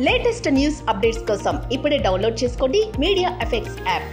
Latest news updates కోసం ఇప్పుడే download చేసుకోండి మీడియా ఎఫెక్ట్స్ యాప్.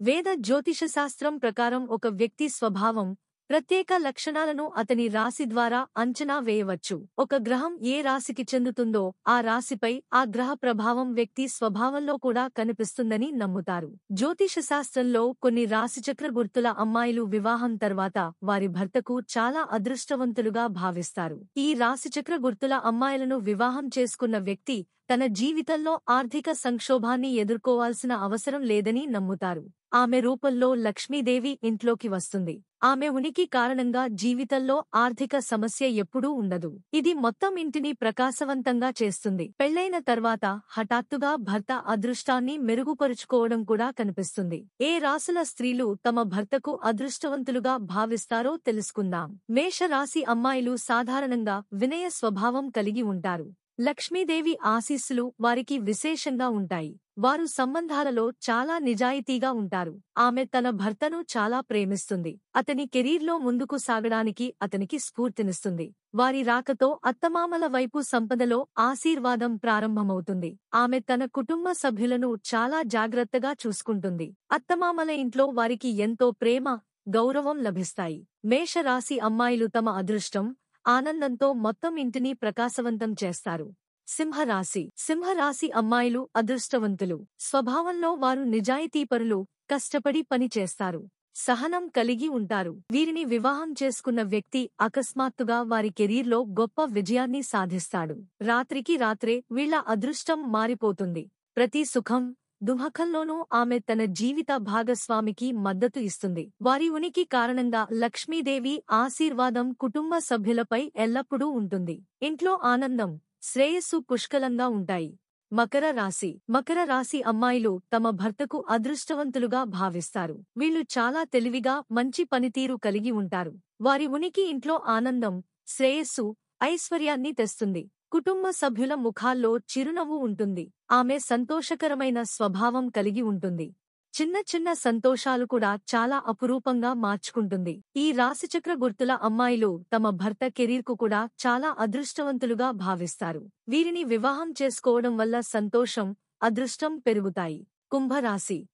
వేద జ్యోతిష శాస్త్రం ప్రకారం ఒక వ్యక్తి స్వభావం, ప్రత్యేక లక్షణాలను అతని రాశి ద్వారా అంచనా వేయవచ్చు. ఒక గ్రహం ఏ రాశికి చెందుతుందో ఆ రాశిపై ఆ గ్రహ ప్రభావం వ్యక్తి స్వభావంలో కూడా కనిపిస్తుందని నమ్ముతారు. జ్యోతిష శాస్త్రంలో కొన్ని రాశిచక్ర గుర్తుల అమ్మాయిలు వివాహం తర్వాత వారి భర్తకు చాలా అదృష్టవంతులుగా భావిస్తారు. ఈ రాశిచక్ర గుర్తుల అమ్మాయిలను వివాహం చేసుకున్న వ్యక్తి తన జీవితంలో ఆర్థిక సంక్షోభాన్ని ఎదుర్కోవాల్సిన అవసరం లేదని నమ్ముతారు. ఆమె రూపంలో లక్ష్మీదేవి ఇంట్లోకి వస్తుంది. ఆమె ఉనికి కారణంగా జీవితంలో ఆర్థిక సమస్య ఎప్పుడూ ఉండదు. ఇది మొత్తం ఇంటిని ప్రకాశవంతంగా చేస్తుంది. పెళ్లైన తర్వాత హఠాత్తుగా భర్త అదృష్టాన్ని మెరుగుపరుచుకోవడం కూడా కనిపిస్తుంది. ఏ రాశుల స్త్రీలు తమ భర్తకు అదృష్టవంతులుగా భావిస్తారో తెలుసుకుందాం. మేషరాశి అమ్మాయిలు సాధారణంగా వినయ స్వభావం కలిగి ఉంటారు. లక్ష్మీదేవి ఆశీస్సులు వారికి విశేషంగా ఉంటాయి. వారు సంబంధాలలో చాలా నిజాయితీగా ఉంటారు. ఆమె తన భర్తను చాలా ప్రేమిస్తుంది. అతని కెరీర్లో ముందుకు సాగడానికి అతనికి స్ఫూర్తినిస్తుంది. వారి రాకతో అత్తమామల వైపు సంపదలో ఆశీర్వాదం ప్రారంభమవుతుంది. ఆమె తన కుటుంబ సభ్యులను చాలా జాగ్రత్తగా చూసుకుంటుంది. అత్తమామల ఇంట్లో వారికి ఎంతో ప్రేమ, గౌరవం లభిస్తాయి. మేషరాశి అమ్మాయిలు తమ అదృష్టం, ఆనందంతో మొత్తం ఇంటిని ప్రకాశవంతం చేస్తారు. సింహరాశి అమ్మాయిలు అదృష్టవంతులు. స్వభావంలో వారు నిజాయితీపరులు, కష్టపడి పని చేస్తారు. సహనం కలిగి ఉంటారు. వీరిని వివాహం చేసుకున్న వ్యక్తి అకస్మాత్తుగా వారి కెరీర్లో గొప్ప విజయాన్ని సాధిస్తాడు. రాత్రికి రాత్రే వీళ్ల అదృష్టం మారిపోతుంది. ప్రతి సుఖం, దుఃఖంలోనూ ఆమె తన జీవిత భాగస్వామికి మద్దతు ఇస్తుంది. వారి ఉనికి కారణంగా లక్ష్మీదేవి ఆశీర్వాదం కుటుంబ సభ్యులపై ఎల్లప్పుడూ ఉంటుంది. ఇంట్లో ఆనందం, శ్రేయస్సు పుష్కలంగా ఉంటాయి. మకర రాశి అమ్మాయిలు తమ భర్తకు అదృష్టవంతులుగా భావిస్తారు. వీళ్లు చాలా తెలివిగా, మంచి పనితీరు కలిగి ఉంటారు. వారి ఉనికి ఇంట్లో ఆనందం, శ్రేయస్సు, ఐశ్వర్యాన్ని తెస్తుంది. కుటుంబ సభ్యుల ముఖాల్లో చిరునవ్వు ఉంటుంది. ఆమె సంతోషకరమైన స్వభావం కలిగి ఉంటుంది. చిన్న చిన్న సంతోషాలు కూడా చాలా అపురూపంగా మార్చుకుంటుంది. ఈ రాశిచక్ర గుర్తుల అమ్మాయిలు తమ భర్త కెరీర్కు కూడా చాలా అదృష్టవంతులుగా భావిస్తారు. వీరిని వివాహం చేసుకోవడం వల్ల సంతోషం, అదృష్టం పెరుగుతాయి. కుంభరాశి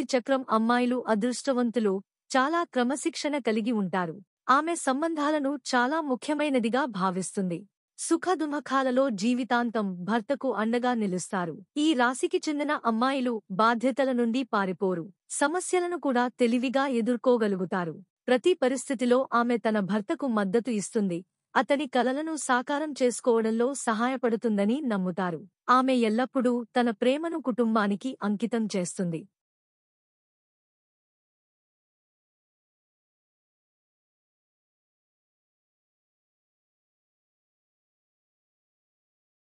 చక్రం అమ్మాయిలు అదృష్టవంతులు, చాలా క్రమశిక్షణ కలిగి ఉంటారు. ఆమె సంబంధాలను చాలా ముఖ్యమైనదిగా భావిస్తుంది. సుఖదుఃఖాలలో జీవితాంతం భర్తకు అండగా నిలుస్తారు. ఈ రాశికి చెందిన అమ్మాయిలు బాధ్యతల నుండి పారిపోరు. సమస్యలను కూడా తెలివిగా ఎదుర్కోగలుగుతారు. ప్రతి పరిస్థితిలో ఆమె తన భర్తకు మద్దతు ఇస్తుంది. అతని కలలను సాకారం చేసుకోవడంలో సహాయపడుతుందని నమ్ముతారు. ఆమె ఎల్లప్పుడూ తన ప్రేమను కుటుంబానికి అంకితం చేస్తుంది.